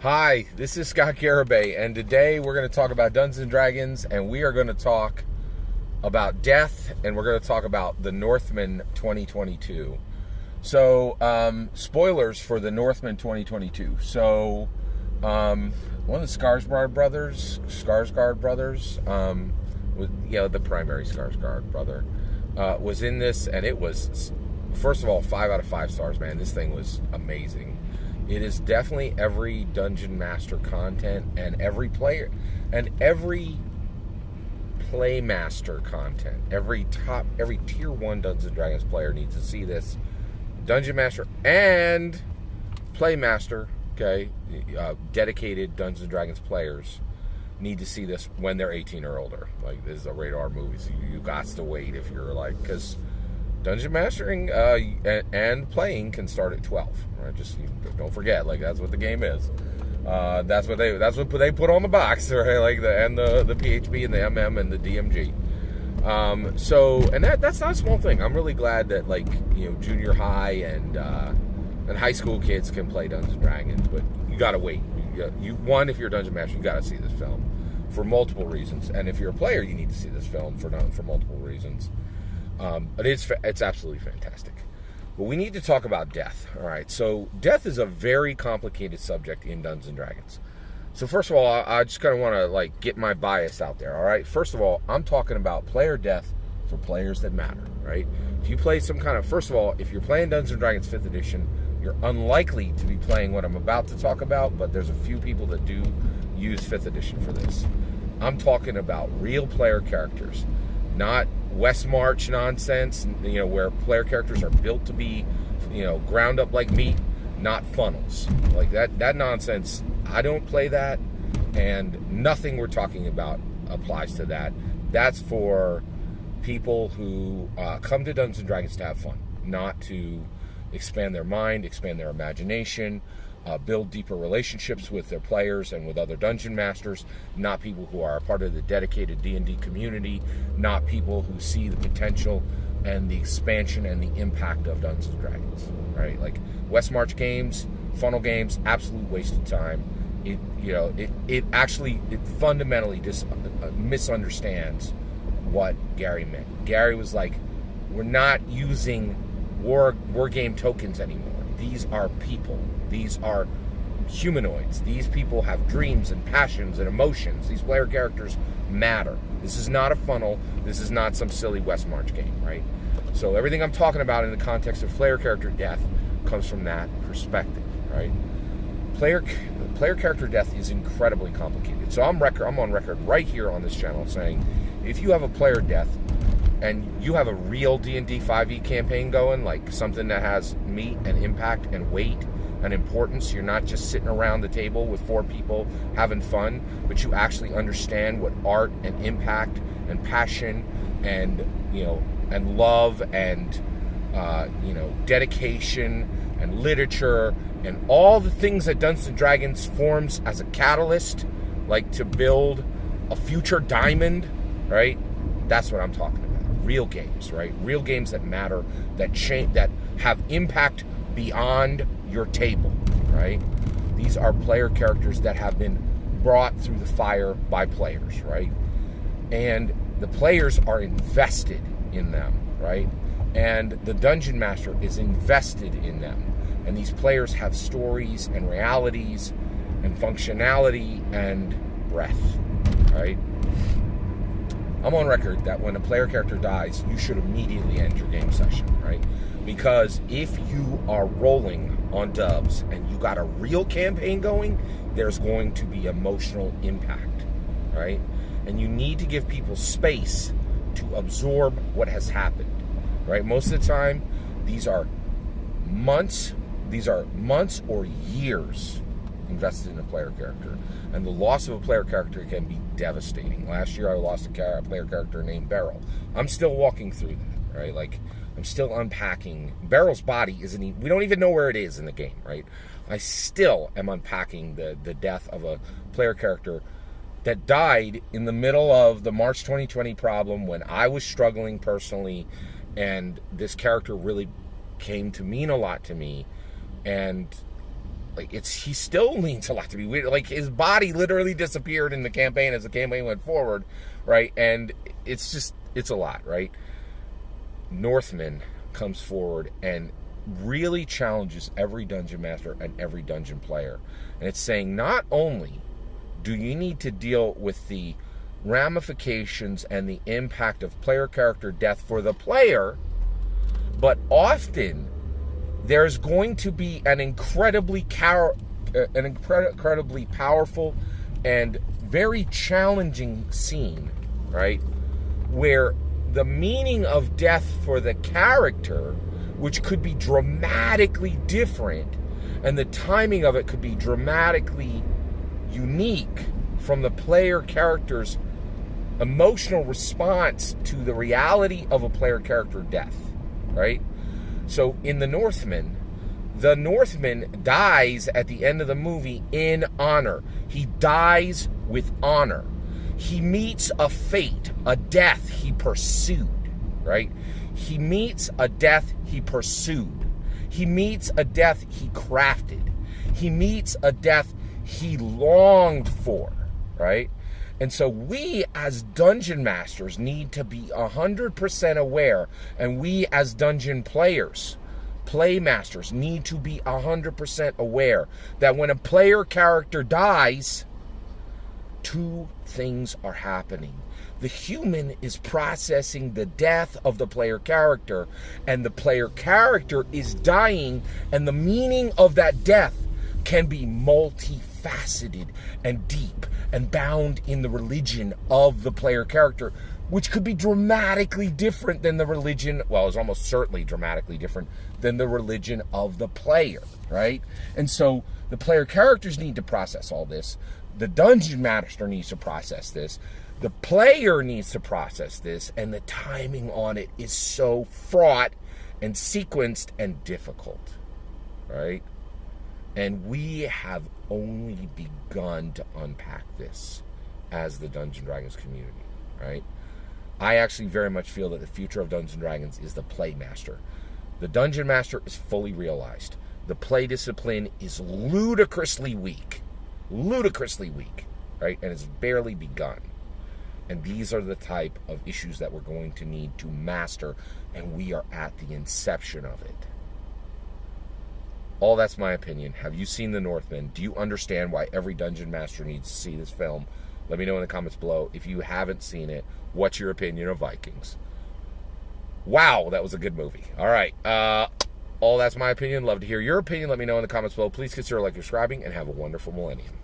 Hi, this is Scott Garibay, and today we're going to talk about Dungeons and Dragons, and we are going to talk about death, and we're going to talk about the Northman 2022. So, spoilers for the Northman 2022. So, one of the Skarsgård brothers, was, the primary Skarsgård brother, was in this, and it was, first of all, 5 out of 5 stars, man. This thing was amazing. It is definitely every Dungeon Master content and every player and every Playmaster content. Every tier 1 Dungeons and Dragons player needs to see this. Dungeon Master and Playmaster, okay, dedicated Dungeons and Dragons players need to see this when they're 18 or older. Like, this is a rated R movie, so you got to wait if you're like, because Dungeon Mastering and playing can start at 12. Right? Just don't forget, like, that's what the game is. That's what they put on the box, right? Like the PHB and the MM and the DMG. And that's not a small thing. I'm really glad that, like, junior high and high school kids can play Dungeons and Dragons, but you gotta wait. One, if you're a Dungeon Master, you gotta see this film for multiple reasons, and if you're a player, you need to see this film for multiple reasons. But it's absolutely fantastic. But we need to talk about death. All right, so death is a very complicated subject in Dungeons and Dragons. So first of all, I just kind of want to get my bias out there. All right, first of all, I'm talking about player death for players that matter. Right? If you play first of all, if you're playing Dungeons and Dragons 5th edition, you're unlikely to be playing what I'm about to talk about. But there's a few people that do use 5th edition for this. I'm talking about real player characters, not West March nonsense, where player characters are built to be, ground up like meat, not funnels. Like that nonsense, I don't play that, and nothing we're talking about applies to that. That's for people who come to Dungeons & Dragons to have fun, not to expand their mind, expand their imagination, build deeper relationships with their players and with other dungeon masters, not people who are a part of the dedicated D&D community, not people who see the potential and the expansion and the impact of Dungeons & Dragons, right? Like West March games, funnel games, absolute waste of time. It fundamentally just misunderstands what Gary meant. Gary was like, we're not using war game tokens anymore. These are people. These are humanoids. These people have dreams and passions and emotions. These player characters matter. This is not a funnel. This is not some silly West March game, right? So everything I'm talking about in the context of player character death comes from that perspective, right? Player character death is incredibly complicated. So I'm on record right here on this channel saying, if you have a player death and you have a real D&D 5e campaign going, like something that has meat and impact and weight and importance, you're not just sitting around the table with 4 people having fun, but you actually understand what art and impact and passion and and love and dedication and literature and all the things that Dungeons & Dragons forms as a catalyst, like to build a future diamond, right? That's what I'm talking about. Real games, right? Real games that matter, that change, that have impact beyond your table, right? These are player characters that have been brought through the fire by players, right? And the players are invested in them, right? And the Dungeon Master is invested in them. And these players have stories and realities and functionality and breath, right? I'm on record that when a player character dies, you should immediately end your game session, right? Because if you are rolling on dubs and you got a real campaign going, there's going to be emotional impact, right? And you need to give people space to absorb what has happened, right? Most of the time, these are months or years invested in a player character. And the loss of a player character can be devastating. Last year, I lost a player character named Beryl. I'm still walking through that, right? Like, I'm still unpacking. Beryl's body we don't even know where it is in the game, right? I still am unpacking the death of a player character that died in the middle of the March 2020 problem when I was struggling personally, and this character really came to mean a lot to me. And Like, he still needs a lot to be weird. Like, his body literally disappeared in the campaign as the campaign went forward, right? And it's a lot, right? Northman comes forward and really challenges every dungeon master and every dungeon player. And it's saying, not only do you need to deal with the ramifications and the impact of player character death for the player, but often there's going to be an incredibly powerful and very challenging scene, right? Where the meaning of death for the character, which could be dramatically different, and the timing of it could be dramatically unique from the player character's emotional response to the reality of a player character death, right? So in the Northman dies at the end of the movie in honor. He dies with honor. He meets a fate, a death he pursued, right? He meets a death he pursued. He meets a death he crafted. He meets a death he longed for, right? And so we as dungeon masters need to be 100% aware, and we as dungeon players, playmasters, need to be 100% aware that when a player character dies, two things are happening. The human is processing the death of the player character, and the player character is dying, and the meaning of that death can be multifaceted and deep and bound in the religion of the player character, which could be dramatically different than the religion, well, it's almost certainly dramatically different than the religion of the player, right? And so the player characters need to process all this. The dungeon master needs to process this. The player needs to process this, and the timing on it is so fraught and sequenced and difficult, right? And we have only begun to unpack this as the Dungeons & Dragons community, right? I actually very much feel that the future of Dungeons & Dragons is the Playmaster. The Dungeon Master is fully realized. The play discipline is ludicrously weak, right? And it's barely begun. And these are the type of issues that we're going to need to master, and we are at the inception of it. All that's my opinion. Have you seen The Northman? Do you understand why every dungeon master needs to see this film? Let me know in the comments below. If you haven't seen it, what's your opinion of Vikings? Wow, that was a good movie. All right. All that's my opinion. Love to hear your opinion. Let me know in the comments below. Please consider liking, subscribing, and have a wonderful millennium.